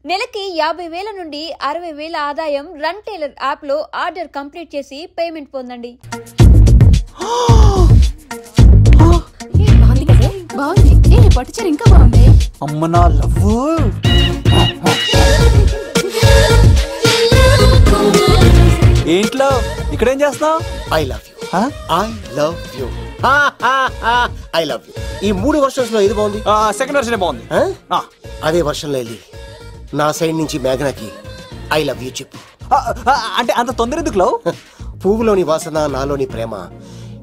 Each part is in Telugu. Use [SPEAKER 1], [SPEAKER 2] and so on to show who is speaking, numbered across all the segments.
[SPEAKER 1] నెలకి 50,000 నుండి 60,000 ఆదాయం రన్ టైలర్ యాప్ లో ఆర్డర్ కంప్లీట్ చేసి పేమెంట్ పొందండి.
[SPEAKER 2] ఇంకా బాగుంది.
[SPEAKER 3] అమ్మ నా లవ్. ఏంట్లో ఇక్కడేం చేస్తున్నావు?
[SPEAKER 4] I love you. I love you. ఈ 3 వర్షన్స్ లో ఏది బాగుంది?
[SPEAKER 3] సెకండ్ వర్షన్ బాగుంది.
[SPEAKER 4] అదే వర్షంలో వెళ్ళి నా సైడ్ నుంచి మేఘనాకి ఐ లవ్ యూ చెప్పు.
[SPEAKER 3] అంటే అంత తొందర ఎందుకు లవ్?
[SPEAKER 4] పువ్వులోని వాసన నాలోని ప్రేమ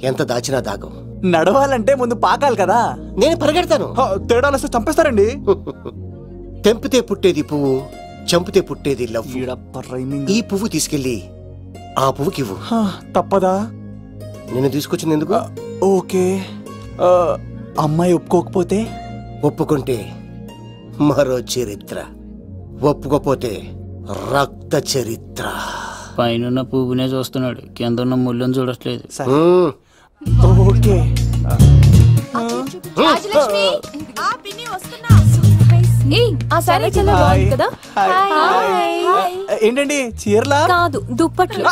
[SPEAKER 4] ఎంత దాచినా దాగం.
[SPEAKER 3] నడవాలంటే ముందు పాకాలి కదా.
[SPEAKER 4] నేను పరిగెడతాను.
[SPEAKER 3] తేడాలు వస్తే చంపేస్తారండి.
[SPEAKER 4] తెంపితే పుట్టేది పువ్వు, చంపితే పుట్టేది లవ్. ఈ పువ్వు తీసుకెళ్ళి ఆ పువ్వుకి ఇవ్వు.
[SPEAKER 3] తప్పదా?
[SPEAKER 4] నిన్ను తీసుకొచ్చింది ఎందుకు?
[SPEAKER 3] ఓకే. అమ్మాయి ఒప్పుకోకపోతే?
[SPEAKER 4] ఒప్పుకుంటే మరో చరిత్ర, ఒప్పుకోపోతే రక్త చరిత్ర.
[SPEAKER 5] పైన పువ్వునే చూస్తున్నాడు, కింద ఉన్న ముళ్ళని చూడట్లేదు.
[SPEAKER 3] ఓకే. ఏంటండి చీరలా?
[SPEAKER 2] కాదు, దుప్పట్లు.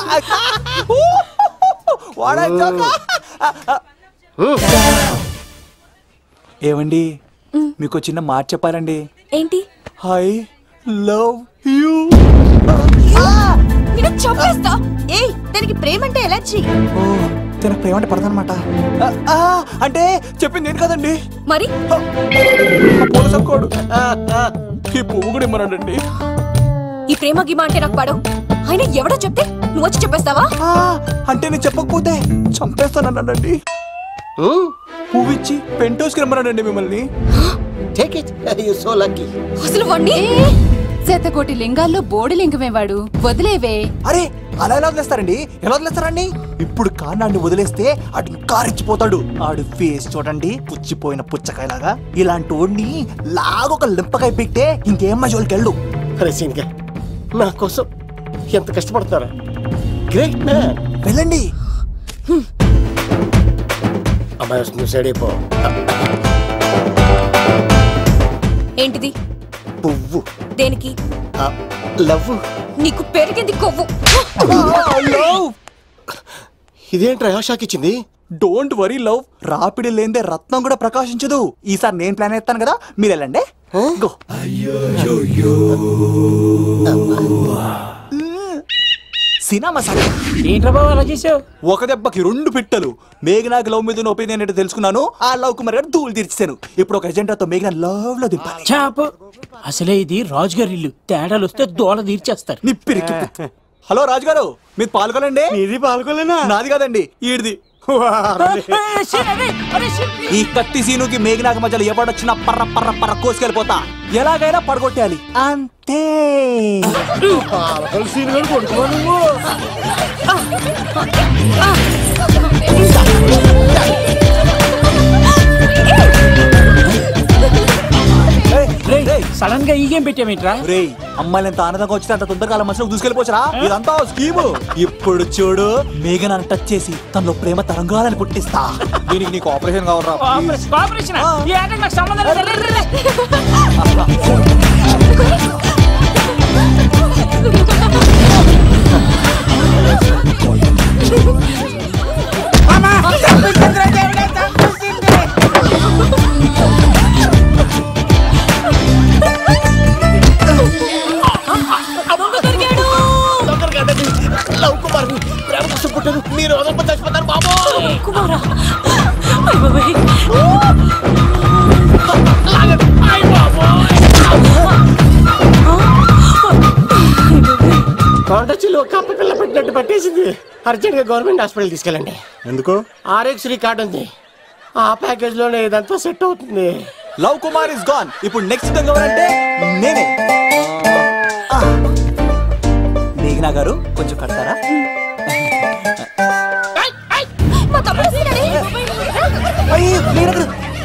[SPEAKER 3] ఏమండి, మీకు చిన్న మాట చెప్పాలండి.
[SPEAKER 2] ఏంటి?
[SPEAKER 3] I love you.
[SPEAKER 2] చంపేస్తా. దానికి ప్రేమ అంటే ఎలర్జీ.
[SPEAKER 3] తనకు ప్రేమ అంటే పడదనమాట. అంటే చెప్పింది ఏంటి కదండి.
[SPEAKER 2] మరి
[SPEAKER 3] పోలసంకోడు ఈ పువ్వు కూడా ఇమ్మనండి.
[SPEAKER 2] ఈ ప్రేమ గిమ అంటే నాకు పడవు. అయినా ఎవడో చెప్తే నువ్వు వచ్చి చెప్పేస్తావా?
[SPEAKER 3] అంటే నేను చెప్పకపోతే చంపేస్తానండి. పువ్వు ఇచ్చి పెంటోస్కి రమ్మనండి మిమ్మల్ని.
[SPEAKER 2] అసలు వాణ్ణి శతకోటి లింగాల్లో బోడి లింగమే వాడు. వదిలేవే.
[SPEAKER 3] అరే అలా ఎలా వదిలేస్తారండి? ఎలా వదిలేస్తారండి? ఇప్పుడు కాన్నాడిని వదిలేస్తే అటు ఇంకా రెచ్చిపోతాడు. ఆడు ఫేస్ చూడండి, పుచ్చిపోయిన పుచ్చకాయలాగా. ఇలాంటి వాడిని లాగొక లింపకాయ పెట్టే ఇంకేం మజోలికి వెళ్ళు.
[SPEAKER 4] నా కోసం ఎంత కష్టపడతారా? Great man.
[SPEAKER 3] వెళ్ళండి.
[SPEAKER 4] అమ్మాయి నువ్వు సైడ్ అయిపో.
[SPEAKER 2] ఏంటిది?
[SPEAKER 4] పువ్వు.
[SPEAKER 2] దేనికి?
[SPEAKER 4] లవ్.
[SPEAKER 2] నీకు పెరిగింది కొవ్వు.
[SPEAKER 4] ఇదేంట్రా షాక్ ఇచ్చింది?
[SPEAKER 3] Don't worry love. రాపిడి లేదే రత్నం కూడా ప్రకాశించదు. ఈసారి నేను ప్లాన్ ఎత్తాను కదా, మీరు వెళ్ళండి. గో. సినిమా సార్
[SPEAKER 5] ఏంట్రా బాబు అలా చేసావు?
[SPEAKER 3] ఒక దెబ్బకి 2 పిట్టలు. మేఘనాకి లవ్ మీద ఒపీనియన్ ఏంటో తెలుసుకున్నాను. ఆ లవ్ కుమార్ గారు ధూళి తీర్చాను. ఇప్పుడు ఒక ఎజెండాతో మేఘనా లవ్ లో దింపాలి.
[SPEAKER 5] చాపు. అసలే ఇది రాజుగారి ఇల్లు, తేడాలు వస్తే దోళ తీర్చేస్తారు.
[SPEAKER 3] నిప్పిరికి. హలో రాజుగారు, మీరు పాల్గొనండి.
[SPEAKER 4] ఇది పాల్గొలేనా?
[SPEAKER 3] నాది కాదండి, ఈడిది. ఈ కత్తి సీనుకి మేఘనాకి మధ్యలో ఎవడొచ్చినా పర్ర పర్ర పర్ర కోసుకెళ్ళిపోతా. ఎలాగైనా పడగొట్టాలి అంతే.
[SPEAKER 5] సడన్ గా ఈ గేమ్ పెట్టామేంట్రా?
[SPEAKER 3] రే, అమ్మాయిలు ఎంత ఆనందంగా వచ్చితే అంత తొందరగా మనుషులకు దూసుకెళ్ళిపోవచ్చురా. ఇదంతా స్కీము. ఇప్పుడు చూడు, మేఘనాన్ని టచ్ చేసి తనలో ప్రేమ తరంగాలని పుట్టిస్తా. దీనికి నీకు ఆపరేషన్ కావాలరా?
[SPEAKER 4] లవ్ కుమార్ ప్రేమ కోసం పుట్టారు. మీరు చచ్చిపోతారు బాబు.
[SPEAKER 2] కుమారా,
[SPEAKER 4] కొండచిలో కప్ప పిల్ల పెట్టినట్టు పట్టేసింది. అర్జెంట్ గా గవర్నమెంట్ హాస్పిటల్ తీసుకెళ్ళండి.
[SPEAKER 3] ఎందుకు?
[SPEAKER 4] RX కార్డ్ ఉంది. ఆ ప్యాకేజ్ లోనే ఇదంతా సెట్ అవుతుంది.
[SPEAKER 3] Love Kumar is gone. ఇప్పుడు నెక్స్ట్ ఎవరంటే నేనే. మేఘనా గారు కొంచెం కడతారా?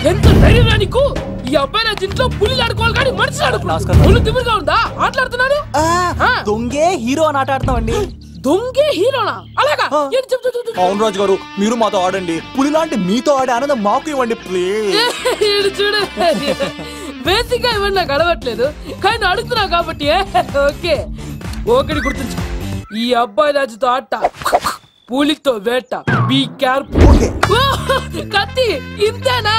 [SPEAKER 6] ఎంత ధైర్యం నీకు? ఈ అబ్బాయి నా ఇంట్లో పులిలు ఆడుకోవాలి కానీ మనిషి ఆడుకున్నాడు. తిమ్మిరిగా ఉందా ఆటలాడుతున్నాడు?
[SPEAKER 3] దొంగే హీరో అని ఆట ఆడుతున్నామండి.
[SPEAKER 6] దొంగే హీరోనా? అలాగా?
[SPEAKER 3] అవును రాజు గారు, మీరు మాతో ఆడండి. పులి లాంటి మీతో ఆడే ఆనందం మాకు ఇవ్వండి ప్లీజ్.
[SPEAKER 6] చూడు, బేసిక్ గా ఇవన్నీ నాకు అలవట్లేదు, కానీ అడుగుతున్నావు కాబట్టి ఓకే. ఒకటి గుర్తుంచు, ఈ అబ్బాయి రాజుతో ఆట, పూలితో వేట. Be careful. కత్తి ఇంతేనా?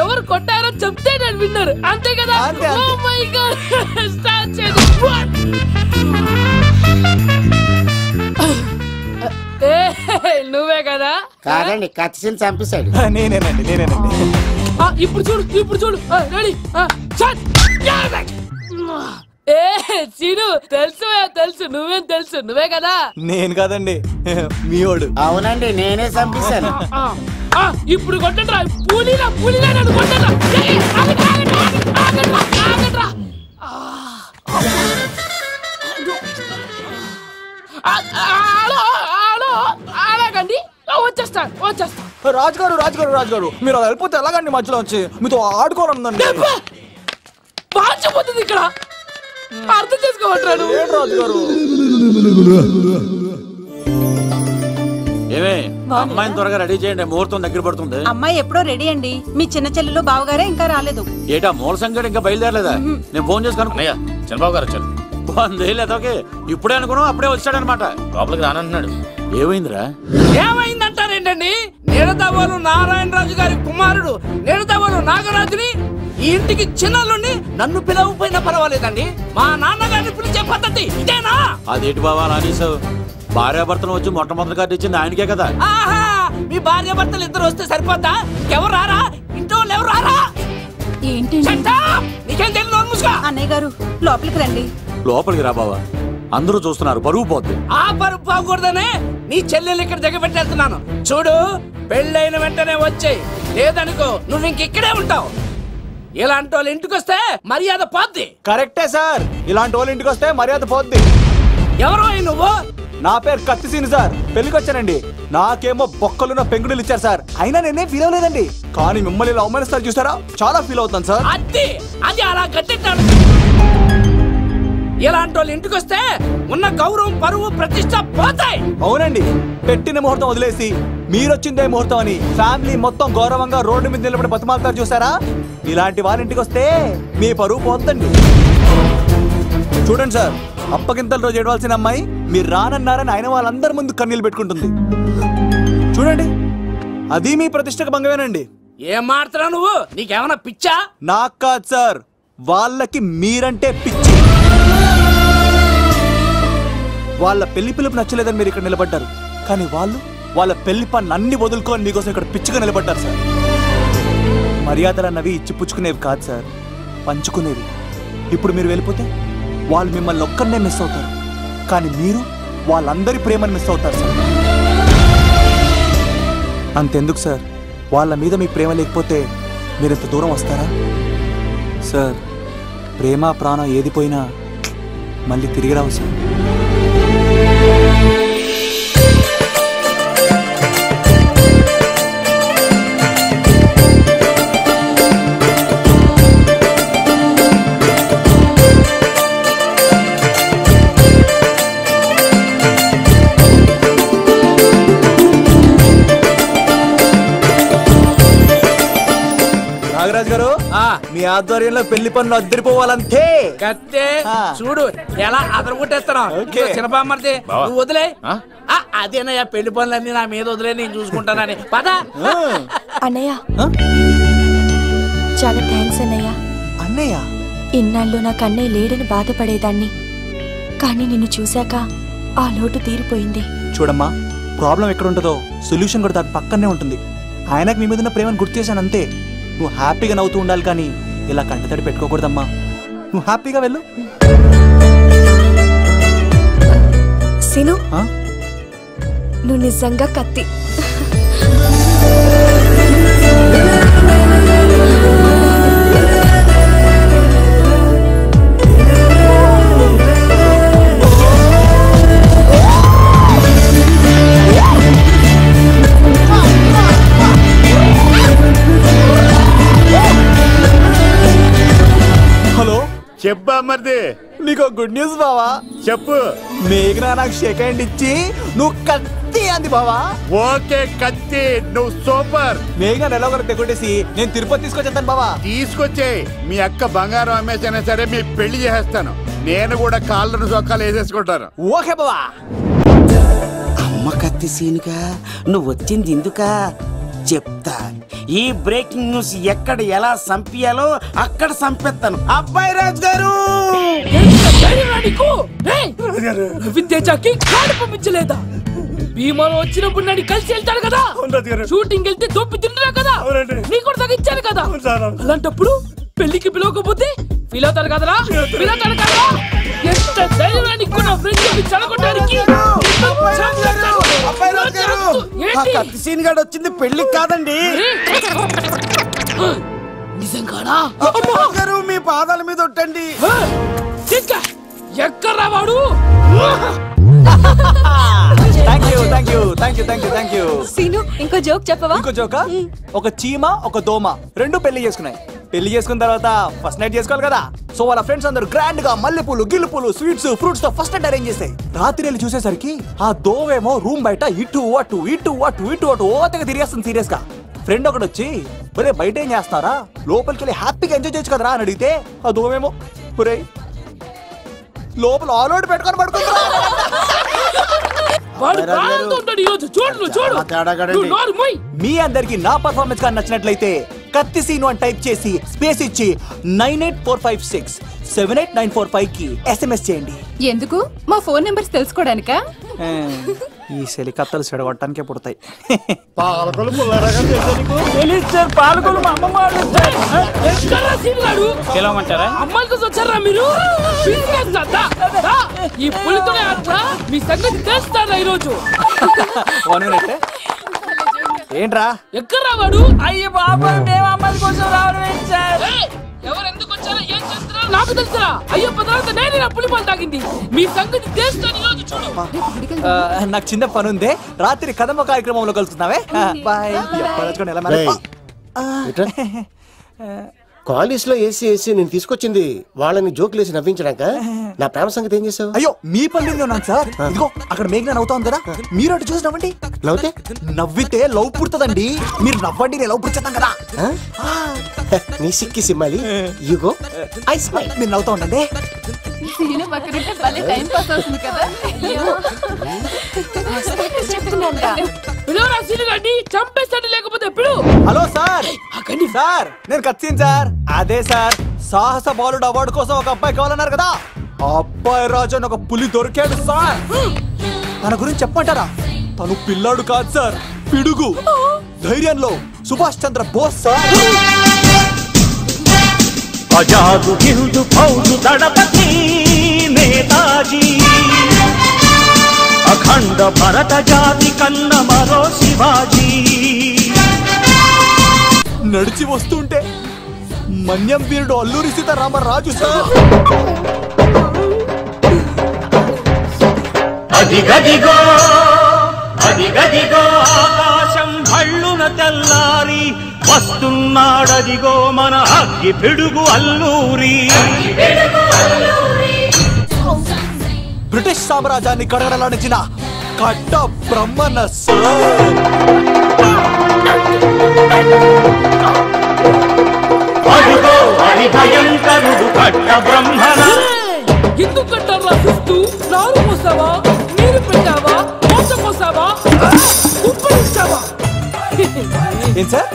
[SPEAKER 6] ఎవరు కొట్టారో చెప్తే నేను విన్నారు, అంతే కదా? ఓ మై గాడ్, స్టార్ట్ చేయండి. నువ్వే కదా?
[SPEAKER 7] కాదండి, కత్తిని చంపేశాడు.
[SPEAKER 3] నేనేనండి.
[SPEAKER 6] ఇప్పుడు చూడు. రెడీ. చీను, తెలుసు నువ్వేం తెలుసు, నువ్వే కదా?
[SPEAKER 3] నేను కాదండి, మీవాడు.
[SPEAKER 7] అవునండి, నేనే చంపేశాను.
[SPEAKER 6] ఇప్పుడు కొట్టండి రా, పూలీలా నన్ను కొట్టండి. అలాగండి, వచ్చేస్తా. రాజుగారు
[SPEAKER 3] మీరు అలా వెళ్ళిపోతే ఎలాగండి? మధ్యలో వచ్చి మీతో ఆడుకోవాలనుందండి.
[SPEAKER 6] పాచిపోతుంది ఇక్కడ, అర్థం చేసుకోవట్లేదు.
[SPEAKER 3] రాజుగారు
[SPEAKER 8] ఏమే, అమ్మాయిని త్వరగా రెడీ చేయండి, ముహూర్తం దగ్గర పడుతుంది.
[SPEAKER 2] అమ్మాయి ఎప్పుడో రెడీ అండి, మీ చిన్న చెల్లెలు బావగారే ఇంకా రాలేదు.
[SPEAKER 8] ఏటా మూల సంగతి ఇంకా బయలుదేరలేదా? నేను ఫోన్ చేసుకుని
[SPEAKER 9] చంద్రబాబు గారు వచ్చారు.
[SPEAKER 8] వందేలేదోకే, ఇప్పుడే అనుకున్నాం, అప్పుడే వచ్చాడనమాట.
[SPEAKER 9] లోపలికి రానంటున్నాడు.
[SPEAKER 8] ఏమైందిరా?
[SPEAKER 6] ఏమైందంటారేంటండి? నిడదవోలు నారాయణరాజు గారి కుమారుడు నిడదవోలు నాగరాజుని ఈ ఇంటికి చిన్నల్లుండి నన్ను పిలవకపోయినా పర్వాలేదండి, మా నాన్నగారిని పిలిచే పద్ధతి ఇదేనా?
[SPEAKER 8] అదేంటి బాబా అలా అనేసావు? భార్యాభర్తలు వచ్చి మొట్టమొదటి కార్డు ఇచ్చింది ఆయనకే కదా.
[SPEAKER 6] ఆహా, మీ భార్యాభర్తలు ఇద్దరు వస్తే సరిపోద్దా? ఎవరు రారా? ఇంట్లో ఎవరు రారా?
[SPEAKER 2] ఏంటి
[SPEAKER 6] నీకేం తెలియదు?
[SPEAKER 2] అన్నయ్య గారు లోపలికి రండి.
[SPEAKER 8] లోపలికి రా బావా, అందరూ చూస్తున్నారు, పరువు పోద్ది.
[SPEAKER 6] ఆ పరుపు పోకూడదనే నీ చెల్లెలు ఇక్కడ దిగబెట్టేస్తున్నాను. చూడు, పెళ్ళైన వెంటనే వచ్చేయి, లేదనుకో నువ్వు ఇంకెక్కడే ఉంటావు. ఇలాంటి వాళ్ళు ఇంటికి వస్తే మర్యాద పోద్ది.
[SPEAKER 3] కరెక్టే సార్, ఇలాంటి వాళ్ళ ఇంటికి వస్తే మర్యాద పోద్ది.
[SPEAKER 6] ఎవరో నువ్వు?
[SPEAKER 3] నా పేరు కత్తిసీని సార్, పెళ్లికి వచ్చానండి. నాకేమో బొక్కలున్న పెంగుడులు ఇచ్చారు సార్, అయినా నేనే ఫీల్ అవ్వలేదండి. కానీ మిమ్మల్ని ఇలా అవమానిస్తారు చూసారా, చాలా ఫీల్ అవుతాను సార్.
[SPEAKER 6] అది అలా గట్టెట్టాడు. ఇలాంటి వాళ్ళు ఇంటికి వస్తే ఉన్న గౌరవం, పరువు, ప్రతిష్ట పోతాయి.
[SPEAKER 3] అవునండి, పెట్టిన ముహూర్తం వదిలేసి మీరొచ్చిందే ముహూర్తం అని ఫ్యామిలీ మొత్తం గౌరవంగా రోడ్డు మీద నిలబడి బతిమాలుతారు చూసారా, ఇలాంటి వాళ్ళ ఇంటికి వస్తే మీ పరువు పోతండి. చూడండి సార్, అప్పగింతల రోజు ఏడవలసిన అమ్మాయి మీరు రానన్నారని ఆయన వాళ్ళందరి ముందు కన్నీళ్ళు పెట్టుకుంటుంది. చూడండి, అది మీ ప్రతిష్టకు భంగమేనండి.
[SPEAKER 6] ఏం మాట్లాడుతున్నావు నువ్వు? నీకేమన్నా పిచ్చా?
[SPEAKER 3] నాకు కాదు సార్, వాళ్ళకి మీరంటే పిచ్చి. వాళ్ళ పెళ్లి పిలుపు నచ్చలేదని మీరు ఇక్కడ నిలబడ్డారు, కానీ వాళ్ళు వాళ్ళ పెళ్లి పనులు అన్ని వదులుకొని మీకోసం ఇక్కడ పిచ్చిగా నిలబడ్డారు సార్. మర్యాదలు అన్నవి ఇచ్చిపుచ్చుకునేవి కాదు సార్, పంచుకునేవి. ఇప్పుడు మీరు వెళ్ళిపోతే వాళ్ళు మిమ్మల్ని ఒక్కరినే మిస్ అవుతారు, కానీ మీరు వాళ్ళందరి ప్రేమను మిస్ అవుతారు సార్. అంతెందుకు సార్, వాళ్ళ మీద మీకు ప్రేమ లేకపోతే మీరు ఇంత దూరం వస్తారా సార్? ప్రేమ ప్రాణం ఏది పోయినా మళ్ళీ తిరిగి రావు సార్. నాగరాజు గారు, మీ ఆధ్వర్యంలో పెళ్లి పనులు అద్దరిపోవాలంతే.
[SPEAKER 6] కత్తే చూడు ఎలా అదరగొట్టేస్తున్నావు. చిన్నపామర్ది నువ్వు వదిలే. అదేనయ్యా, పెళ్లి పనులన్నీ నా మీద వదిలే, నేను చూసుకుంటానని. పద
[SPEAKER 10] అన్నయ్య. చాలా థ్యాంక్స్ అన్నయ్య.
[SPEAKER 3] అన్నయ్య,
[SPEAKER 10] ఇన్నాళ్ళు నాకు అన్నయ్య లేడని బాధపడేదాన్ని, కానీ నిన్ను చూశాక ఆ లోటు తీరిపోయింది.
[SPEAKER 3] చూడమ్మా, ప్రాబ్లం ఎక్కడ ఉంటుందో సొల్యూషన్ కూడా దాని పక్కనే ఉంటుంది. ఆయనకు మీ మీద ఉన్న ప్రేమను గుర్తు చేశాను అంతే. నువ్వు హ్యాపీగా నవ్వుతూ ఉండాలి, కానీ ఇలా కంటతడి పెట్టుకోకూడదమ్మా. నువ్వు హ్యాపీగా వెళ్ళు.
[SPEAKER 10] సిను, నువ్వు నిజంగా కత్తి.
[SPEAKER 3] హలో,
[SPEAKER 9] చెప్పా మరిది.
[SPEAKER 3] నీకు గుడ్ న్యూస్ బావా.
[SPEAKER 9] చెప్పు.
[SPEAKER 3] మేఘనా నాకు షేక్ హ్యాండ్ ఇచ్చి నువ్వు కత్తి అంది బావా.
[SPEAKER 9] ఓకే కత్తి, నువ్వు సూపర్.
[SPEAKER 3] మేఘన ఎలాగో తెగొట్టేసి నేను తిరుపతి తీసుకొచ్చేస్తాను బావా.
[SPEAKER 9] తీసుకొచ్చే మీ అక్క బంగారం అమ్మేసైనా సరే మీ పెళ్లి చేసేస్తాను. నేను కూడా కాళ్ళను చొక్కాలు వేసేసుకుంటాను.
[SPEAKER 3] ఓకే బావా.
[SPEAKER 7] అమ్మ కత్తి సీనుగా నువ్వు వచ్చింది ఎందుకా చెప్తా. ఈ బ్రేకింగ్ న్యూస్ ఎక్కడ ఎలా సంపియాలో అక్కడ సంపెత్తాను. అబ్బాయి రాజు గారు
[SPEAKER 6] రవితేజకి కాడు పంపించలేదా? భీమాలో వచ్చినప్పుడు నన్ను కలిసి వెళ్తాడు కదా, షూటింగ్ వెళ్తే దొప్పి తింటున్నా కదా, నీకు కూడా తగ్గించాను కదా. అలాంటప్పుడు పెళ్లికి పిలవకపోతే ఫీల్ అవుతాడు కదరా, ఫీల్ అవుతాడు కదా. ఎంత ధైర్యాన్ని నా ఫ్రెండ్ చదవడానికి
[SPEAKER 7] కత్తి సీన్ గాడు వచ్చింది పెళ్లికి కాదండి.
[SPEAKER 6] నిజంగానా?
[SPEAKER 7] గారు మీ పాదాల మీద ఒట్టండి.
[SPEAKER 6] ఎక్కడ్రా వాడు?
[SPEAKER 10] సీను ఇంకో జోక్ చెప్పవా?
[SPEAKER 3] ఇంకో జోకా? ఒక చీమ ఒక దోమ రెండు పెళ్లి చేసుకున్నాయి. పెళ్లి చేసుకున్న తర్వాత ఫస్ట్ నైట్ చేసుకోవాలి కదా. సో వాళ్ళ ఫ్రెండ్స్ అందరూ గ్రాండ్ గా మల్లెపూలు గిల్లుపూలు స్వీట్స్ ఫ్రూట్స్ తో ఫస్ట్ నైట్ అరేంజ్ చేస్తాయి. రాత్రి వెళ్ళి చూసేసరికి ఆ దోవేమో రూమ్ బయట ఇటు అటు ఇటు అటు ఇటు అటు ఓతగా తిరిగేస్తుంది సీరియస్ గా. ఫ్రెండ్ ఒకటి వచ్చి ఒరే బయట ఏం చేస్తున్నారా, లోపలికి వెళ్ళి హ్యాపీగా ఎంజాయ్ చేయొచ్చు కదరా అని అడిగితే ఆ దోవేమో ఒరే లోపల ఆల్ అవుట్ పెట్టుకొని పడుకుంటా. మీ అందరికి నా పర్ఫార్మెన్స్ గా నచ్చినట్లయితే కత్తి సీను అని టైప్ చేసి స్పేస్ ఇచ్చి 9845678945 కి SMS చేయండి.
[SPEAKER 2] ఎందుకు? మా ఫోన్ నెంబర్స్ తెలుసుకోవడానికా?
[SPEAKER 3] ఈ సెలికత్తలు చెడగొట్టడానికే పుడతాయి.
[SPEAKER 6] అమ్మాయికి వచ్చారా మీరు? ఈ పులితోనే మీ సంగతి తెలుస్తారా ఈరోజు?
[SPEAKER 3] ఏంట్రా
[SPEAKER 6] ఎక్కడ్రా వాడు? అయ్యో బాబా, మేము అమ్మాయి కోసం రావడం ఎవరు ఎందుకు వచ్చారో ఏం చేస్తున్నారో నాకు తెలుసా? అయ్యో తర్వాత నేనే నా పులిపాలు తాగింది. మీ సంగతి తెలుస్తాను ఈరోజు చూడు.
[SPEAKER 3] నాకు చిన్న పని ఉంది, రాత్రి కదమ్మ కార్యక్రమంలో కలుస్తున్నావే. బాయ్.
[SPEAKER 4] కాలేజ్ లో ఏసీ నేను తీసుకొచ్చింది వాళ్ళని జోకులేసి నవ్వించడాక. నా ప్రేమ సంగతి ఏం చేసావు?
[SPEAKER 3] అయ్యో మీ పల్లె ఉన్నాను సార్. ఇదిగో అక్కడ మేఘన నవ్వుతాం కదా, మీరు అటు చూసి నవ్వండి.
[SPEAKER 4] నవ్వుతే
[SPEAKER 3] నవ్వితే లవ్ పుడుతుందండి. మీరు నవ్వండి, నేను లవ్ పుడిచేస్తాం కదా.
[SPEAKER 4] నీ సిక్కి సిమ్మాలి యుగో ఐ స్మైల్.
[SPEAKER 3] మీరు నవ్వుతా ఉండండి.
[SPEAKER 2] సీను పక్కనుంటే భలే టైం పాస్ అవుతుంది కదా.
[SPEAKER 6] చంపేస్తాడు లేకపోతే ఎప్పుడు?
[SPEAKER 3] Hello sir. సార్ నేను కత్తిన్ సార్. అదే సార్, సాహస బాలుడు అవార్డు కోసం ఒక అబ్బాయి కావాలన్నారు కదా. ఆ అబ్బాయి రాజు అని ఒక పులి దొరికాడు సార్. తన గురించి చెప్పమంటారా? తను పిల్లాడు కాదు సార్, పిడుగు. ధైర్యంలో సుభాష్ చంద్ర బోస్ సార్.
[SPEAKER 11] ఆజాదు హిందూ ఫౌజు దళపతి నేతాజీ, అఖండ భరత జాతి కన్న మరో శివాజీ.
[SPEAKER 3] నడిచి వస్తుంటే మన్యం వీరుడు అల్లూరి సీతారామరాజు సార్.
[SPEAKER 11] అదిగదిగో అదిగదిగో ఆకాశం భళ్ళున తెల్లారి వస్తున్నాడదిగో మన అగ్గి పిడుగు అల్లూరి.
[SPEAKER 3] బ్రిటిష్ సామ్రాజ్యాన్ని కడగడలాడించిన కట్ట బ్రహ్మణ సార్.
[SPEAKER 11] అదిగో అది భయంకరుడు కట్ట బ్రహ్మణ.
[SPEAKER 6] ఎందుకు కట్టారా చూస్తూ? నారు పోసావా, నీరు పెట్టావా, మోస పోసావా, ఉప్పు ఇచ్చావా?
[SPEAKER 3] ఏం సార్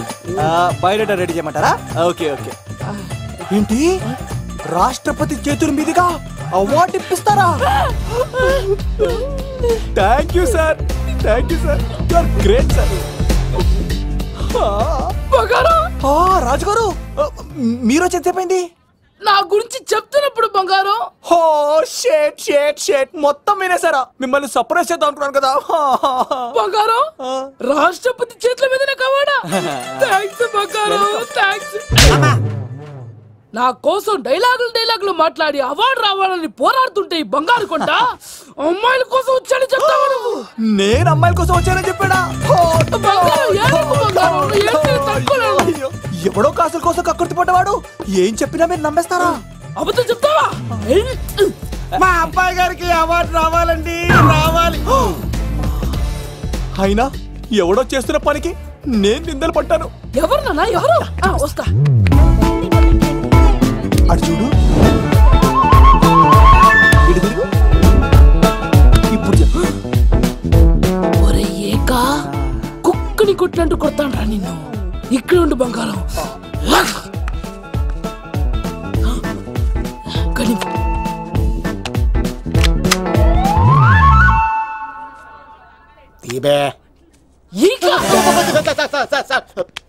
[SPEAKER 3] బయోడేటా రెడీ చేయమంటారా? Okay okay. ఏంటి రాష్ట్రపతి చేతుల మీదుగా అవార్డు ఇప్పిస్తారా? Thank you sir, thank you sir, you are great sir. రాజుగారు మీరు చెప్పింది
[SPEAKER 6] నా గురించి చెప్తున్నప్పుడు బంగారం.
[SPEAKER 3] హో షేట్ షేట్ షేట్ మొత్తం వినేసారా? మిమ్మల్ని సర్ప్రైజ్ చేద్దాం అనుకున్నాను కదా.
[SPEAKER 6] బంగారం రాష్ట్రపతి చేతుల మీదనే కావాడా? థ్యాంక్స్ బంగారం, థ్యాంక్స్. నా కోసం డైలాగులు మాట్లాడి అవార్డు రావాలని పోరాడుతుంటే ఈ బంగారు కొండ అమ్మాయిల కోసం వచ్చాడని చెప్తావా నువ్వు?
[SPEAKER 3] నేను అమ్మాయిల కోసం వచ్చానని చెప్పాడా? ఎవడో కాసుల కోసం కక్కుర్తి పడ్డవాడు ఏం చెప్పినా మీరు నమ్మేస్తారా?
[SPEAKER 6] అబద్ధం చెప్తావా?
[SPEAKER 7] మా అబ్బాయి గారికి అవార్డు రావాలండి, రావాలి.
[SPEAKER 3] అయినా ఎవడో చేస్తున్న పనికి నేను నిందలు పట్టాను.
[SPEAKER 6] ఎవరు నాన్న ఎవరు? వస్తా.
[SPEAKER 3] అటు చూడు. ఇప్పుడు
[SPEAKER 6] ఒరే ఏకా, కుక్కని కొట్టినట్టు కొడతాను రా నిన్ను. ఇక్కడ ఉండు బంగారం.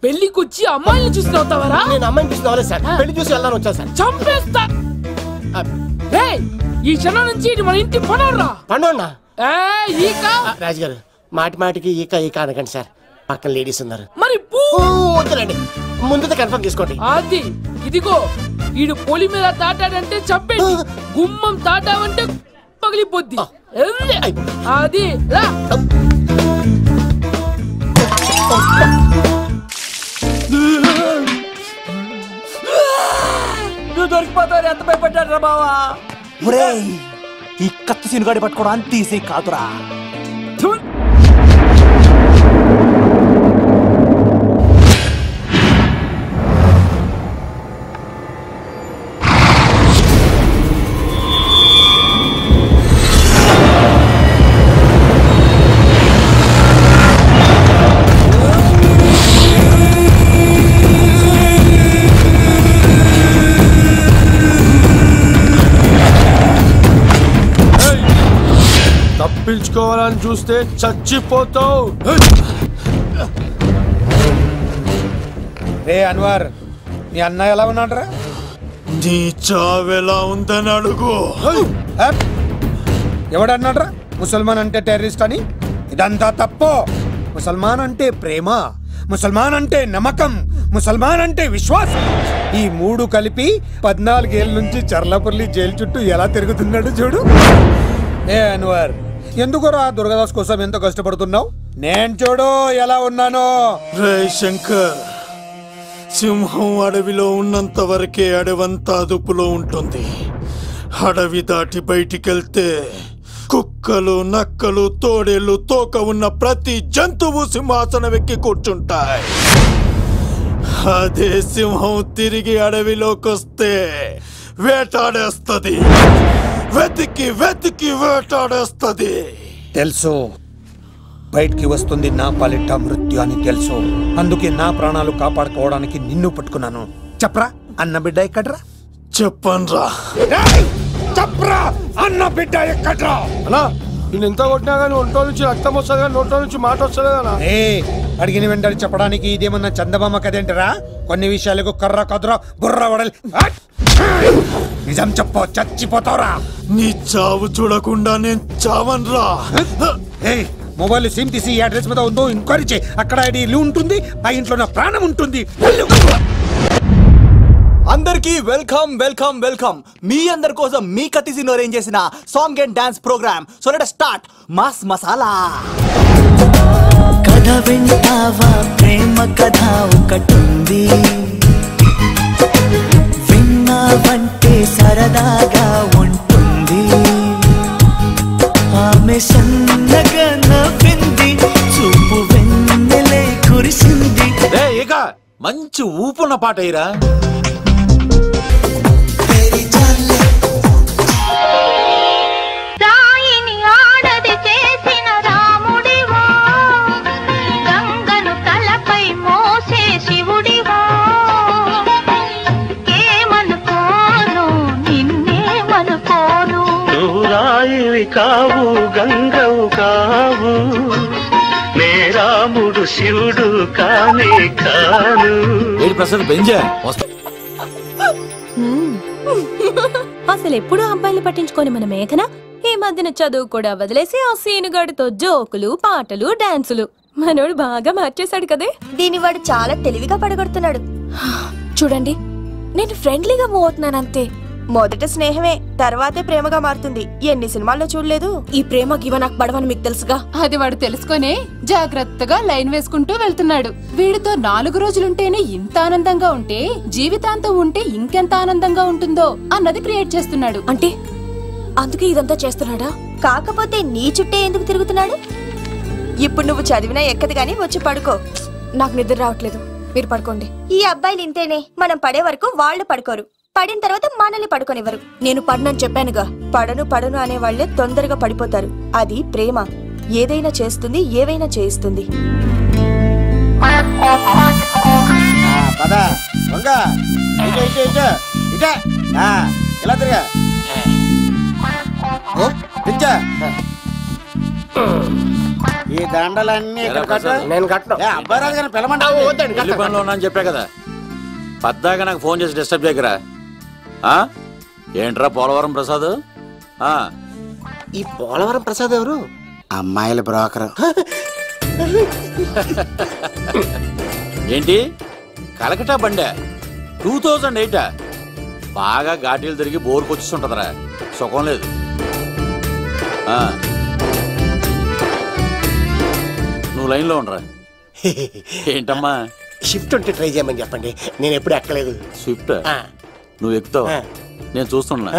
[SPEAKER 6] పెళ్లికి వచ్చి అమ్మాయిని చూసి అవుతావరా?
[SPEAKER 4] నేను అమ్మాయిని చూసి రాలేదు సార్, పెళ్లి చూసి వెళ్ళాలని వచ్చాను సార్.
[SPEAKER 6] చంపేస్తా. ఈ క్షణం నుంచి మన ఇంటి పనోడ్రా.
[SPEAKER 4] పండున్నా
[SPEAKER 6] రాజుగారు,
[SPEAKER 4] మాటి మాటికి ఈక ఈక అనకండి సార్, పక్కన లేడీస్ ఉన్నారు.
[SPEAKER 6] మరి
[SPEAKER 4] వద్దులండి, ముందు కన్ఫర్మ్ చేసుకోండి.
[SPEAKER 6] అది ఇదిగో, ఈడు పొలి మీద తాటాడంటే చంపేది, గుమ్మం తాటావంటే పగిలిపోద్ది. అది రా.
[SPEAKER 5] నువ్వు దొరికిపోతావు. ఎంత భయపడ్డాడు రా బావా.
[SPEAKER 3] ఈ కత్తి సీనుగాడి పట్టుకోవడం తీసి కాదురా.
[SPEAKER 12] తప్పించుకోవాలని చూస్తే చచ్చిపోతావు.
[SPEAKER 13] రే అన్వర్, మీ అన్న ఎలా ఉన్నాడరా?
[SPEAKER 12] నీ చావెలా ఉందని అడుగు.
[SPEAKER 13] ఎవడన్నాడ్రా ముసల్మాన్ అంటే టెర్రరిస్ట్ అని? ఇదంతా తప్పు. ముసల్మాన్ అంటే ప్రేమ, ముసల్మాన్ అంటే నమ్మకం, ముసల్మాన్ అంటే విశ్వాసం. ఈ మూడు కలిపి 14 ఏళ్ళ నుంచి చర్లపల్లి జైలు చుట్టూ ఎలా తిరుగుతున్నాడు చూడు. ఏ అన్వర్, ఎందుకురా దుర్గదాస్ కోసం ఎంతో కష్టపడుతున్నావు? నేను చూడు ఎలా ఉన్నానో.
[SPEAKER 12] రే శంకర్, సింహం అడవిలో ఉన్నంత వరకే అడవంతా అదుపులో ఉంటుంది. అడవి దాటి బయటికెళ్తే కుక్కలు, నక్కలు, తోడేళ్లు, తోక ఉన్న ప్రతి జంతువు సింహాసనం ఎక్కి కూర్చుంటాయి. అదే సింహం తిరిగి అడవిలోకి వస్తే వేటాడేస్తది, వెతికి వెతికి వేటాడేస్తది.
[SPEAKER 13] తెలుసు, బయటికి వస్తుంది నా పాలిట మృత్యు అని తెలుసు. అందుకే నా ప్రాణాలు కాపాడుకోవడానికి నిన్ను పట్టుకున్నాను. చెప్పరా అన్న బిడ్డ ఎక్కడ్రా?
[SPEAKER 12] చెప్పన్రా.
[SPEAKER 13] చెప్పరా అన్న బిడ్డ ఎక్కడ్రా?
[SPEAKER 12] అన్నా, నేను ఎంత కొట్టినా కానీ ఒంట్లో నుంచి రక్తం వస్తుంది కానీ నోట్లో నుంచి మాట వస్తుంది కదా.
[SPEAKER 13] అడిగిన వెంటనే చెప్పడానికి ఇదేమన్నా చందమామ కదేంటరా? కొన్ని విషయాలకు కర్ర కదురా బుర్ర వడలి. నిజం చెప్పు, చచ్చిపోతావురా.
[SPEAKER 12] నీ చావు చూడకుండా నేను చావన్రా.
[SPEAKER 13] మొబైల్ సిమ్ తీసి ఈ అడ్రస్ మీద ఉందో ఎంక్వైరీ చేయి. అక్కడ ఐడీలు ఉంటుంది, ఆ ఇంట్లో నా ప్రాణం ఉంటుంది.
[SPEAKER 3] అందరికి వెల్కమ్ వెల్కమ్ వెల్కమ్. మీ అందరి కోసం మీ కత్తి సీను అరేంజ్ చేసిన song and dance programme. So let us start mass masala.
[SPEAKER 11] కథ వింటావా, ప్రేమ కథ ఒకటుంది, విన్నావంటే సరదాగా ఉంటుంది. ఆమె సన్నగా నవ్వింది, చూపు వెన్నెలై కురిసింది.
[SPEAKER 8] ఇక మంచి ఊపున్న పాట అయ్యరా.
[SPEAKER 11] కావు గంగవు కావు, నే రాముడు శివుడు కానే కాను.
[SPEAKER 10] అసలు ఎప్పుడు అబ్బాయిలు పట్టించుకొని మన మేఘన ఈ మధ్యన చదువు కూడా వదిలేసి ఆ సీనుగాడితో జోకులు, పాటలు, డాన్సులు. మనోడు బాగా మార్చేశాడు కదే.
[SPEAKER 14] దీని వాడు చాలా తెలివిగా పడగొడుతున్నాడు.
[SPEAKER 10] చూడండి, నేను ఫ్రెండ్లీగా మూవ్ అవుతున్నాను అంతే.
[SPEAKER 14] మొదట స్నేహమే, తర్వాతే ప్రేమగా మారుతుంది. ఎన్ని సినిమాల్లో చూడలేదు?
[SPEAKER 10] ఈ ప్రేమ గివ నాకు పడవని మీకు తెలుసుగా.
[SPEAKER 2] అది వాడు తెలుసుకొని జాగ్రత్తగా లైన్ వేసుకుంటూ వెళ్తున్నాడు. వీడితో 4 రోజులుంటేనే ఇంత ఆనందంగా ఉంటే జీవితాంతం ఉంటే ఇంకెంత ఆనందంగా ఉంటుందో అన్నది క్రియేట్ చేస్తున్నాడు.
[SPEAKER 10] అంటే అందుకే ఇదంతా చేస్తున్నాడా?
[SPEAKER 14] కాకపోతే నీ చుట్టే ఎందుకు తిరుగుతున్నాడు? ఇప్పుడు నువ్వు చదివినా ఎక్కదు గానీ వచ్చి పడుకో.
[SPEAKER 15] నాకు నిద్ర రావట్లేదు, మీరు పడుకోండి.
[SPEAKER 14] ఈ అబ్బాయిలు ఇంతేనే, మనం పడే వరకు వాళ్ళు పడుకోరు, పడిన తర్వాత మనల్ని పడుకోనివ్వరు.
[SPEAKER 15] నేను పడనని చెప్పానుగా.
[SPEAKER 14] పడను అనే వాళ్లే తొందరగా పడిపోతారు. అది ప్రేమ, ఏదైనా చేస్తుంది, ఏవైనా చేయిస్తుంది.
[SPEAKER 7] ఈ దండలన్నీ
[SPEAKER 4] నేను కట్టను.
[SPEAKER 7] అబ్బాయి రాజు గారిని పిలమంటా.
[SPEAKER 8] పెళ్లి పనిలో ఉన్నా అని చెప్పా కదా, పద్దాక నాకు ఫోన్ చేసి డిస్టర్బ్ చేయకరా. ఏంట్రా పోలవరం ప్రసాద్?
[SPEAKER 4] ఈ పోలవరం ప్రసాద్ ఎవరు?
[SPEAKER 7] అమ్మాయిల బ్రోకర్.
[SPEAKER 8] ఏంటి కలకటా బండే 2008? బాగా ఘాటీలు తిరిగి బోర్కు వచ్చిస్తుంటదరా, సుఖం లేదు. నువ్వు లైన్లో ఉండరా. ఏంటమ్మా?
[SPEAKER 4] షిఫ్ట్ ఉంటే ట్రై చేయమని చెప్పండి, నేను ఎప్పుడు ఎక్కలేదు.
[SPEAKER 8] స్విఫ్ట్ నువ్వు ఎక్కుతావు, నేను చూస్తున్నా.